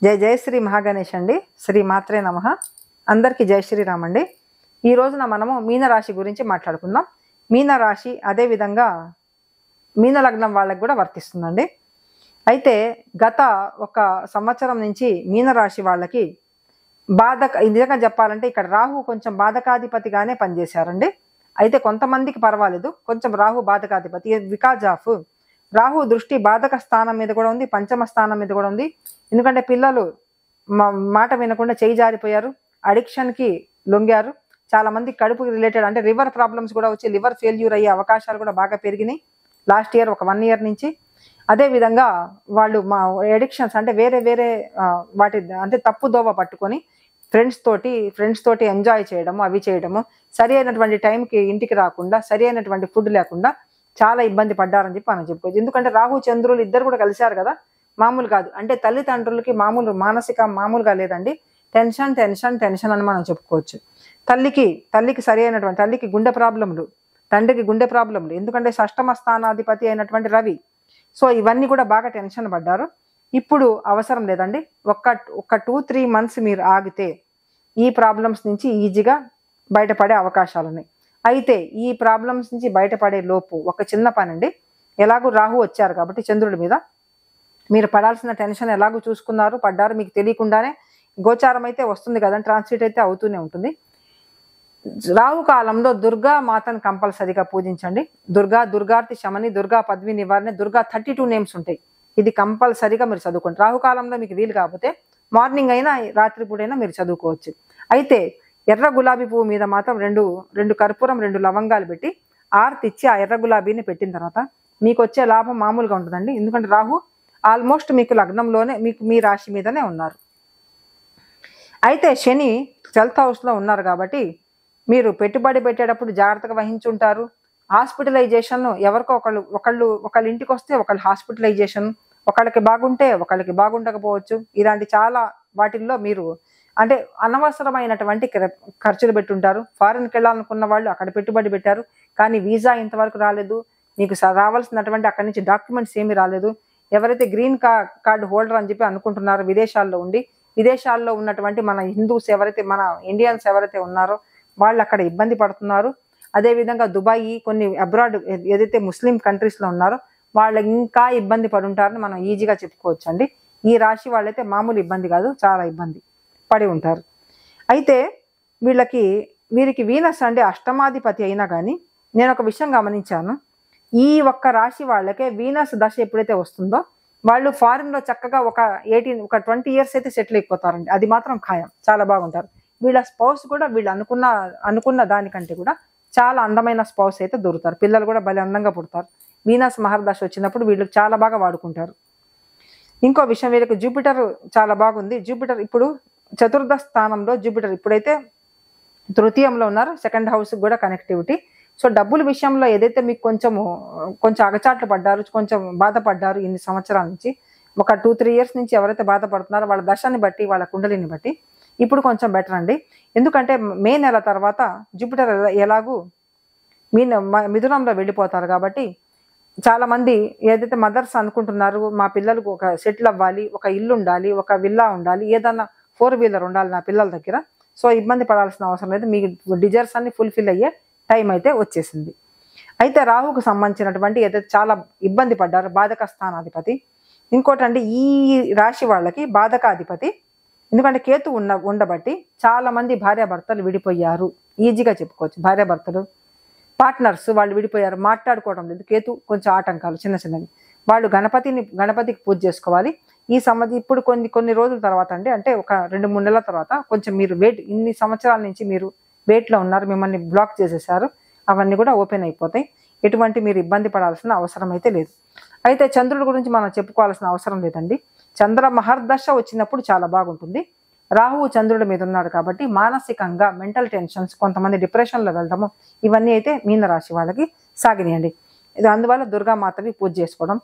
జై జై శ్రీ మహాగణేష్ అండి. శ్రీ మాత్రే నమః. అందరికీ జై శ్రీరామ్ అండి. ఈ రోజున మనము మీనరాశి గురించి మాట్లాడుకుందాం. మీనరాశి అదేవిధంగా మీన లగ్నం వాళ్ళకి కూడా వర్తిస్తుందండి. అయితే గత ఒక సంవత్సరం నుంచి మీనరాశి వాళ్ళకి నిజంగా చెప్పాలంటే ఇక్కడ రాహు కొంచెం బాధకాధిపతిగానే పనిచేశారండి. అయితే కొంతమందికి పర్వాలేదు, కొంచెం రాహు బాధకాధిపతి బికాజ్ ఆఫ్ రాహు దృష్టి బాధక స్థానం మీద కూడా ఉంది, పంచమ స్థానం మీద కూడా ఉంది. ఎందుకంటే పిల్లలు మాట వినకుండా చేయి జారిపోయారు, అడిక్షన్కి లొంగారు. చాలా మంది కడుపుకి రిలేటెడ్ అంటే లివర్ ప్రాబ్లమ్స్ కూడా వచ్చి లివర్ ఫెయిల్యూర్ అయ్యే అవకాశాలు కూడా బాగా పెరిగినాయి లాస్ట్ ఇయర్, ఒక 1 year నుంచి. అదేవిధంగా వాళ్ళు మా ఎడిక్షన్స్ అంటే వేరే వేరే వాటి అంటే తప్పు దోవ పట్టుకొని ఫ్రెండ్స్ తోటి ఎంజాయ్ చేయడము, అవి చేయడము, సరి అయినటువంటి టైంకి ఇంటికి రాకుండా, సరి అయినటువంటి ఫుడ్ లేకుండా చాలా ఇబ్బంది పడ్డారని చెప్పి మనం చెప్పుకోవచ్చు. ఎందుకంటే రాహు చంద్రులు ఇద్దరు కూడా కలిశారు కదా, మామూలు కాదు. అంటే తల్లిదండ్రులకి మామూలుగా లేదండి. టెన్షన్ టెన్షన్ టెన్షన్ అని మనం చెప్పుకోవచ్చు. తల్లికి సరి అయినటువంటి తల్లికి గుండె ప్రాబ్లములు, తండ్రికి గుండె ప్రాబ్లములు, ఎందుకంటే షష్టమ స్థానాధిపతి అయినటువంటి రవి. సో ఇవన్నీ కూడా బాగా టెన్షన్ పడ్డారు. ఇప్పుడు అవసరం లేదండి. ఒక 2-3 months మీరు ఆగితే ఈ ప్రాబ్లమ్స్ నుంచి ఈజీగా బయటపడే అవకాశాలు ఉన్నాయి. అయితే ఈ ప్రాబ్లమ్స్ నుంచి బయటపడే లోపు ఒక చిన్న పని అండి. ఎలాగూ రాహు వచ్చారు కాబట్టి చంద్రుడి మీద మీరు పడాల్సిన టెన్షన్ ఎలాగూ పడ్డారు, మీకు తెలియకుండానే. గోచారం అయితే వస్తుంది కదండి, ట్రాన్స్లేట్ అయితే అవుతూనే ఉంటుంది. రాహు కాలంలో దుర్గా మాతను కంపల్సరిగా పూజించండి. దుర్గార్తి శమని, దుర్గా పద్మి నివారణ, దుర్గా 32 names ఉంటాయి. ఇది కంపల్సరిగా మీరు చదువుకోండి. రాహుకాలంలో మీకు వీలు కాకపోతే మార్నింగ్ అయినా రాత్రిపూడైనా మీరు చదువుకోవచ్చు. అయితే ఎర్ర గులాబీ పువ్వు మీద మాత్రం రెండు కర్పూరం 2 లవంగాలు పెట్టి ఆర్తి ఇచ్చి ఆ ఎర్ర గులాబీని పెట్టిన తర్వాత మీకు వచ్చే లాభం మామూలుగా ఉంటుందండి. ఎందుకంటే రాహు ఆల్మోస్ట్ మీకు లగ్నంలోనే మీ రాశి మీదనే ఉన్నారు. అయితే శని 12th house లో ఉన్నారు కాబట్టి మీరు పెట్టుబడి పెట్టేటప్పుడు జాగ్రత్తగా వహించుంటారు. హాస్పిటలైజేషన్ ఎవరికో ఒకళ్ళ ఇంటికి వస్తే ఒకళ్ళు హాస్పిటలైజేషన్, ఒకళ్ళకి బాగుంటే ఒకళ్ళకి బాగుండకపోవచ్చు. ఇలాంటి చాలా వాటిల్లో మీరు అంటే అనవసరమైనటువంటి ఖర్చులు పెట్టుంటారు. ఫారిన్కి వెళ్ళాలనుకున్న వాళ్ళు అక్కడ పెట్టుబడి పెట్టారు, కానీ వీసా ఇంతవరకు రాలేదు. మీకు రావాల్సినటువంటి అక్కడి నుంచి డాక్యుమెంట్స్ ఏమీ రాలేదు. ఎవరైతే గ్రీన్ కార్డు హోల్డర్ అని చెప్పి అనుకుంటున్నారో విదేశాల్లో ఉన్నటువంటి మన హిందూస్ ఎవరైతే, మన ఇండియన్స్ ఎవరైతే ఉన్నారో వాళ్ళు అక్కడ ఇబ్బంది పడుతున్నారు. అదేవిధంగా దుబాయ్, కొన్ని అబ్రాడ్ ఏదైతే ముస్లిం కంట్రీస్లో ఉన్నారో వాళ్ళు ఇంకా ఇబ్బంది పడుంటారని మనం ఈజీగా చెప్పుకోవచ్చు అండి. ఈ రాశి వాళ్ళైతే మామూలు ఇబ్బంది కాదు, చాలా ఇబ్బంది పడి ఉంటారు. అయితే వీరికి వీనస్ అంటే అష్టమాధిపతి అయినా కానీ నేను ఒక విషయం గమనించాను. ఈ ఒక్క రాశి వాళ్ళకే వీనస్ దశ ఎప్పుడైతే వస్తుందో వాళ్ళు ఫారిన్లో చక్కగా ఒక 20 years అయితే సెటిల్ అయిపోతారండి. అది మాత్రం ఖాయం, చాలా బాగుంటారు. వీళ్ళ స్పౌస్ కూడా వీళ్ళు అనుకున్న దానికంటే కూడా చాలా అందమైన స్పౌస్ అయితే దొరుకుతారు. పిల్లలు కూడా భలే అందంగా పుడతారు. వీనస్ మహర్దశ వచ్చినప్పుడు వీళ్ళు చాలా బాగా వాడుకుంటారు. ఇంకో విషయం, వీళ్ళకి జూపిటర్ చాలా బాగుంది. జూపిటర్ ఇప్పుడు 4th స్థానంలో, జూపిటర్ ఇప్పుడైతే 3th ఉన్నారు. 2nd house కూడా కనెక్టివిటీ. సో డబ్బుల విషయంలో ఏదైతే మీకు కొంచెం అగచాట్లు పడ్డారు, కొంచెం బాధపడ్డారు ఇన్ని సంవత్సరాల నుంచి, ఒక 2-3 years నుంచి ఎవరైతే బాధపడుతున్నారో వాళ్ళ దశని బట్టి, వాళ్ళ కుండలిని బట్టి ఇప్పుడు కొంచెం బెటర్ అండి. ఎందుకంటే మే నెల తర్వాత జూపిటర్ ఎలాగూ మిథునంలో వెళ్ళిపోతారు కాబట్టి చాలా మంది ఏదైతే మదర్స్ అనుకుంటున్నారు, మా పిల్లలకు ఒక సెటిల్ అవ్వాలి, ఒక ఇల్లు ఉండాలి, ఒక విల్లా ఉండాలి, ఏదన్నా 4-wheeler ఉండాలి నా పిల్లల దగ్గర. సో ఇబ్బంది పడాల్సిన అవసరం లేదు, మీ డిజైర్స్ అన్ని ఫుల్ఫిల్ అయ్యే టైం అయితే వచ్చేసింది. అయితే రాహుకు సంబంధించినటువంటి ఏదైతే చాలా ఇబ్బంది పడ్డారు, బాధక స్థానాధిపతి. ఇంకోటండి, ఈ రాశి వాళ్ళకి బాధకాధిపతి, ఎందుకంటే కేతు ఉండబట్టి చాలా మంది భార్యాభర్తలు విడిపోయారు, ఈజీగా చెప్పుకోవచ్చు. భార్యాభర్తలు పార్ట్నర్స్ వాళ్ళు విడిపోయారు, మాట్లాడుకోవడం లేదు. కేతు కొంచెం ఆటంకాలు చిన్నవి. వాళ్ళు గణపతికి పూజ చేసుకోవాలి. ఇప్పుడు కొన్ని రోజుల తర్వాత అంటే ఒక 2-3 నెలల తర్వాత కొంచెం మీరు ఇన్ని సంవత్సరాల నుంచి మీరు వెయిట్లో ఉన్నారు, మిమ్మల్ని బ్లాక్ చేసేసారు, అవన్నీ కూడా ఓపెన్ అయిపోతాయి. ఎటువంటి మీరు ఇబ్బంది పడాల్సిన అవసరం అయితే లేదు. అయితే చంద్రుడి గురించి మనం చెప్పుకోవాల్సిన అవసరం లేదండి. చంద్ర మహర్దశ వచ్చినప్పుడు చాలా బాగుంటుంది. రాహువు చంద్రుడి మీద ఉన్నాడు కాబట్టి మానసికంగా మెంటల్ టెన్షన్స్, కొంతమంది డిప్రెషన్లో వెళ్ళడము, ఇవన్నీ అయితే మీనరాశి వాళ్ళకి సాగినాయండి. ఇది అందువల్ల దుర్గామాతవి పూజ చేసుకోవడం.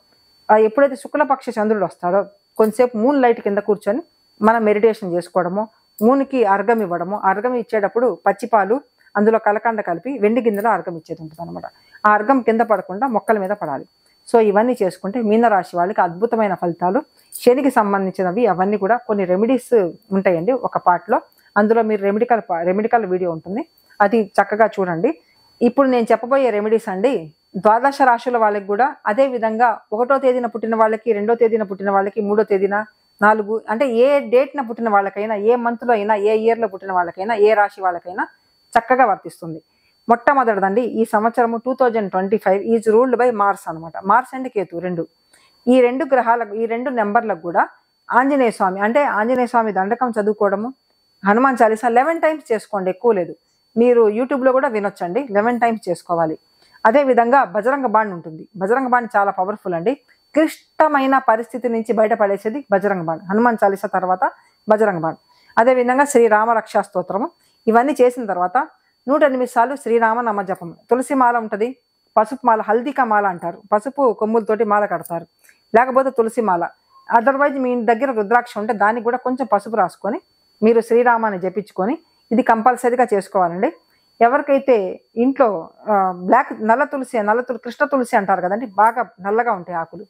ఎప్పుడైతే శుక్లపక్ష చంద్రుడు వస్తాడో కొంతసేపు మూన్ లైట్ కింద కూర్చొని మనం మెడిటేషన్ చేసుకోవడము, మూన్కి అర్ఘం ఇవ్వడము. అర్ఘం ఇచ్చేటప్పుడు పచ్చిపాలు అందులో కలకండ కలిపి వెండి గిన్నెలో అర్ఘం ఇచ్చేది ఉంటుంది అనమాట. ఆ అర్ఘం కింద పడకుండా మొక్కల మీద పడాలి. సో ఇవన్నీ చేసుకుంటే మీనరాశి వాళ్ళకి అద్భుతమైన ఫలితాలు. శనికి సంబంధించినవి అవన్నీ కూడా కొన్ని రెమెడీస్ ఉంటాయండి ఒక పార్ట్లో. అందులో మీరు రెమెడికల్ వీడియో ఉంటుంది, అది చక్కగా చూడండి. ఇప్పుడు నేను చెప్పబోయే రెమెడీస్ అండి ద్వాదశ రాశుల వాళ్ళకి కూడా అదే విధంగా 1వ తేదీన పుట్టిన వాళ్ళకి, 2వ తేదీన పుట్టిన వాళ్ళకి, 3వ తేదీన, 4 అంటే ఏ డేట్న పుట్టిన వాళ్ళకైనా, ఏ మంత్లో అయినా, ఏ ఇయర్లో పుట్టిన వాళ్ళకైనా, ఏ రాశి వాళ్ళకైనా చక్కగా వర్తిస్తుంది. మొట్టమొదటిదండి ఈ సంవత్సరము 2025 ఈజ్ రూల్డ్ బై మార్స్ అనమాట. మార్స్ అండ్ కేతు రెండు. ఈ 2 గ్రహాలకు, ఈ 2 నెంబర్లకు కూడా ఆంజనేయ స్వామి అంటే ఆంజనేయ స్వామి దండకం చదువుకోవడము, హనుమాన్ చాలీసా 11 టైమ్స్ చేసుకోండి, ఎక్కువ లేదు. మీరు యూట్యూబ్లో కూడా వినొచ్చండి, 11 టైమ్స్ చేసుకోవాలి. అదేవిధంగా బజరంగ బాణ్ ఉంటుంది. బజరంగ బాణ్ చాలా పవర్ఫుల్ అండి. క్లిష్టమైన పరిస్థితి నుంచి బయటపడేసేది బజరంగ బాణ్. హనుమాన్ చాలీసా తర్వాత బజరంగ బాణ్. అదేవిధంగా శ్రీరామ రక్షా స్తోత్రము. ఇవన్నీ చేసిన తర్వాత 108 సార్లు శ్రీరామ నామ జపము. తులసి మాల ఉంటుంది, పసుపు మాల, హల్దీకా మాల అంటారు, పసుపు కొమ్ములతోటి మాల కడతారు, లేకపోతే తులసి మాల. అదర్వైజ్ మీ దగ్గర రుద్రాక్ష ఉంటే దానికి కూడా కొంచెం పసుపు రాసుకొని మీరు శ్రీరామాన్ని జపించుకొని ఇది కంపల్సరీగా చేసుకోవాలండి. ఎవరికైతే ఇంట్లో నల్ల తులసి కృష్ణ తులసి అంటారు కదండి, బాగా నల్లగా ఉంటాయి ఆకులు,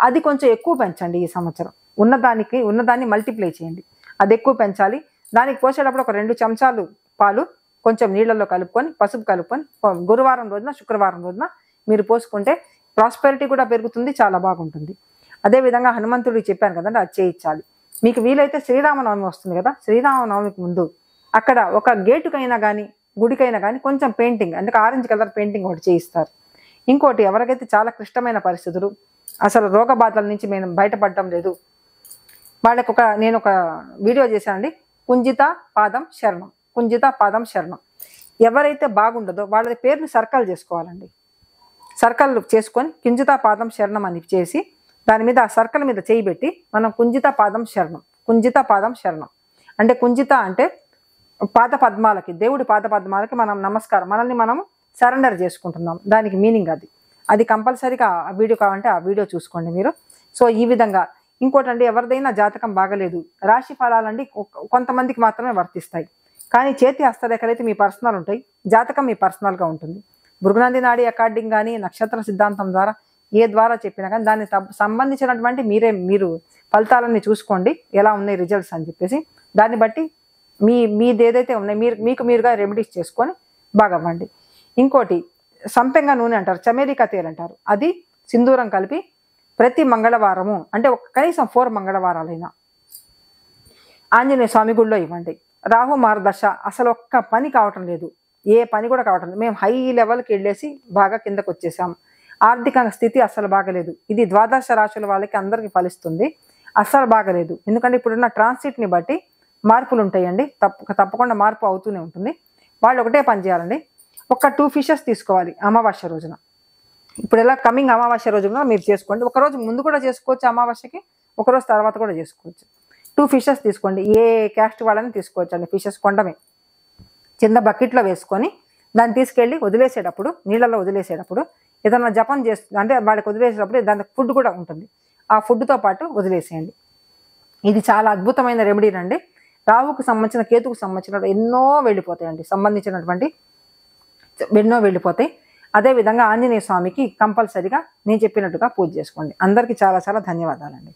అది కొంచెం ఎక్కువ పెంచండి ఈ సంవత్సరం. ఉన్నదాన్ని మల్టిప్లై చేయండి, అది ఎక్కువ పెంచాలి. దానికి పోసేటప్పుడు ఒక 2 చెంచాలు పాలు కొంచెం నీళ్ళల్లో కలుపుకొని, పసుపు కలుపుకొని, గురువారం రోజున, శుక్రవారం రోజున మీరు పోసుకుంటే ప్రాస్పెరిటీ కూడా పెరుగుతుంది, చాలా బాగుంటుంది. అదేవిధంగా హనుమంతుడికి చెప్పాను కదండి, అది చేయించాలి. మీకు వీలైతే శ్రీరామనవమి వస్తుంది కదా, శ్రీరామనవమికి ముందు అక్కడ ఒక గేటుకైనా కానీ, గుడికైనా కానీ కొంచెం పెయింటింగ్, అంటే ఆరెంజ్ కలర్ పెయింటింగ్ ఒకటి చేయిస్తారు. ఇంకోటి, ఎవరికైతే చాలా క్లిష్టమైన పరిస్థితులు, అసలు రోగ బాధల నుంచి మేము బయటపడడం లేదు, వాళ్ళకి నేను ఒక వీడియో చేశానండి, కుంజిత పాదం శరణం, కుంజిత పాదం శరణం. ఎవరైతే బాగుండదో వాళ్ళ పేరుని సర్కిల్ చేసుకోవాలండి. సర్కిల్ చేసుకొని కుంజిత పాదం శరణం అని చేసి దాని మీద, ఆ సర్కిల్ మీద చేయి పెట్టి మనం కుంజిత పాదం శరణం, కుంజిత పాదం శరణం అంటే, కుంజిత అంటే పాద పద్మాలకి, దేవుడి పాద పద్మాలకి మనం నమస్కారం, మనల్ని మనం సరెండర్ చేసుకుంటున్నాం, దానికి మీనింగ్ అది. అది కంపల్సరీగా ఆ వీడియో కావాలంటే ఆ వీడియో చూసుకోండి మీరు. సో ఈ విధంగా. ఇంకోటండి, ఎవరిదైనా జాతకం బాగలేదు, రాశి ఫలాలండి కొంతమందికి మాత్రమే వర్తిస్తాయి, కానీ చేతి హస్తరేఖలు అయితే మీ పర్సనల్ ఉంటాయి, జాతకం మీ పర్సనల్గా ఉంటుంది. భృగునంది నాడి అకార్డింగ్ కానీ, నక్షత్ర సిద్ధాంతం ద్వారా ఏ ద్వారా చెప్పినా కానీ దానికి సంబంధించినటువంటి మీరు ఫలితాలన్నీ చూసుకోండి, ఎలా ఉన్నాయి రిజల్ట్స్ అని చెప్పేసి. దాన్ని బట్టి మీది ఏదైతే ఉన్నాయి మీకు మీరుగా రెమెడీస్ చేసుకొని బాగా అవ్వండి. ఇంకోటి, సంపెంగ నూనె అంటారు, చమేరికా తేల్ అంటారు, అది సింధూరం కలిపి ప్రతి మంగళవారము, అంటే కనీసం 4 మంగళవారాలైనా ఆంజనేయ స్వామి గుడిలో ఇవ్వండి. రాహు మార్గదర్శ అసలు ఒక్క పని కావటం లేదు, ఏ పని కూడా కావటం లేదు. మేము హై లెవెల్కి వెళ్ళేసి బాగా కిందకు వచ్చేసాం, ఆర్థిక స్థితి అస్సలు బాగలేదు. ఇది ద్వాదశ రాశుల వాళ్ళకి అందరికీ ఫలిస్తుంది. అస్సలు బాగలేదు, ఎందుకంటే ఇప్పుడున్న ట్రాన్సిట్ని బట్టి మార్పులు ఉంటాయండి, తప్పకుండా మార్పు అవుతూనే ఉంటుంది. వాళ్ళు ఒకటే పని చేయాలండి, ఒక 2 ఫిషెస్ తీసుకోవాలి అమావాస్య రోజున. ఇప్పుడు ఎలా కమింగ్ అమావాస్య రోజున మీరు చేసుకోండి, ఒకరోజు ముందు కూడా చేసుకోవచ్చు అమావాస్యకి, ఒకరోజు తర్వాత కూడా చేసుకోవచ్చు. 2 ఫిషెస్ తీసుకోండి, ఏ క్యాస్ట్ వాళ్ళని తీసుకోవచ్చు అండి. ఫిషెస్ కొండమే చిన్న బకెట్లో వేసుకొని దాన్ని తీసుకెళ్ళి వదిలేసేటప్పుడు, నీళ్ళలో వదిలేసేటప్పుడు ఏదన్నా జపం అంటే వాళ్ళకి వదిలేసేటప్పుడు దానికి ఫుడ్ కూడా ఉంటుంది, ఆ ఫుడ్తో పాటు వదిలేసేయండి. ఇది చాలా అద్భుతమైన రెమెడీ అండి. రాహుకు సంబంధించిన, కేతుకు సంబంధించిన ఎన్నో వెళ్ళిపోతాయండి, ఎన్నో వెళ్ళిపోతాయి. అదేవిధంగా ఆంజనేయ స్వామికి కంపల్సరిగా నేను చెప్పినట్టుగా పూజ చేసుకోండి. అందరికీ చాలా చాలా ధన్యవాదాలండి.